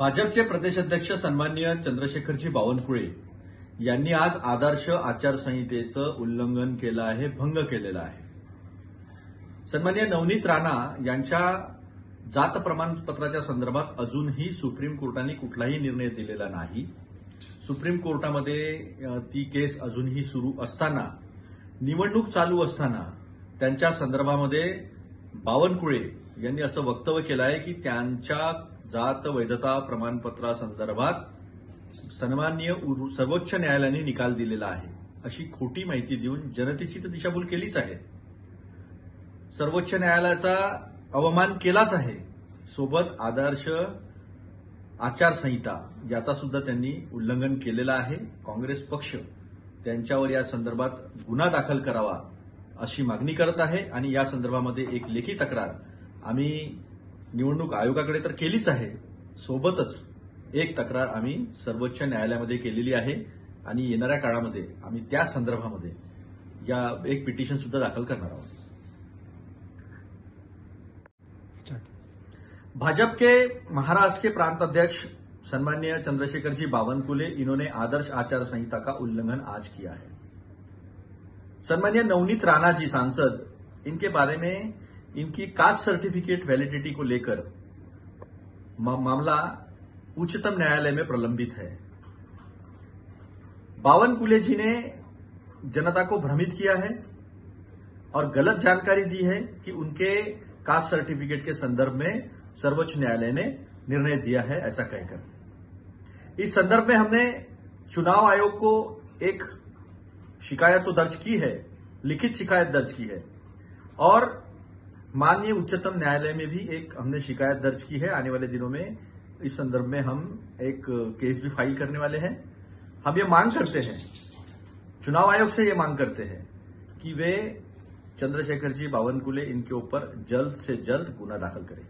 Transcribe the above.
भाजपचे प्रदेशाध्यक्ष सन्माननीय चंद्रशेखरजी बावनकुळे यांनी आज आदर्श आचारसंहितेचं उल्लंघन केलं आहे, भंग केलेला आहे. सन्माननीय नवनीत राणा यांच्या जात प्रमाणपत्राच्या संदर्भात अजूनही सुप्रीम कोर्टाने कुठलाही निर्णय दिलेला नाही. सुप्रीम कोर्टामध्ये ती केस अजूनही सुरू असताना, निवडणूक चालू असताना त्यांच्या संदर्भामध्ये बावनकुळे यांनी असं वक्तव्य केलं आहे की त्यांच्या जात वैधता प्रमाणपत्रासंदर्भात सन्माननीय सर्वोच्च न्यायालयाने निकाल दिलेला आहे, अशी खोटी माहिती देऊन जनतेची तर दिशाभूल केलीच आहे. सर्वोच्च न्यायालयाचा अवमान केलाच आहे. सोबत आदर्श आचारसंहिता याचा सुद्धा त्यांनी उल्लंघन केलेलं आहे. काँग्रेस पक्ष त्यांच्यावर या संदर्भात गुन्हा दाखल करावा अशी मागणी करत आहे आणि या संदर्भामध्ये एक लेखी तक्रार आम्ही निवडणूक आयोगाकडे तर केलीच आहे. सोबतच एक तक्रार आम्ही सर्वोच्च न्यायालयामध्ये केलेली आहे आणि येणाऱ्या काळामध्ये आम्ही त्या संदर्भामध्ये या एक पिटिशन सुद्धा दाखल करणार आहोत. भाजपा के महाराष्ट्र के प्रांत अध्यक्ष सन्माननीय चंद्रशेखर जी बावनकुले इन्होंने आदर्श आचार संहिता का उल्लंघन आज किया है. सन्माननीय नवनीत राणा जी सांसद, इनके बारे में इनकी कास्ट सर्टिफिकेट वैलिडिटी को लेकर मामला उच्चतम न्यायालय में प्रलंबित है. बावनकुले जी ने जनता को भ्रमित किया है और गलत जानकारी दी है कि उनके कास्ट सर्टिफिकेट के संदर्भ में सर्वोच्च न्यायालय ने निर्णय दिया है, ऐसा कहकर. इस संदर्भ में हमने चुनाव आयोग को एक शिकायत तो दर्ज की है, लिखित शिकायत दर्ज की है और माननीय उच्चतम न्यायालय में भी एक हमने शिकायत दर्ज की है. आने वाले दिनों में इस संदर्भ में हम एक केस भी फाइल करने वाले हैं. हम ये मांग करते हैं, चुनाव आयोग से ये मांग करते हैं कि वे चंद्रशेखर जी बावनकुले इनके ऊपर जल्द से जल्द गुना दाखिल करें.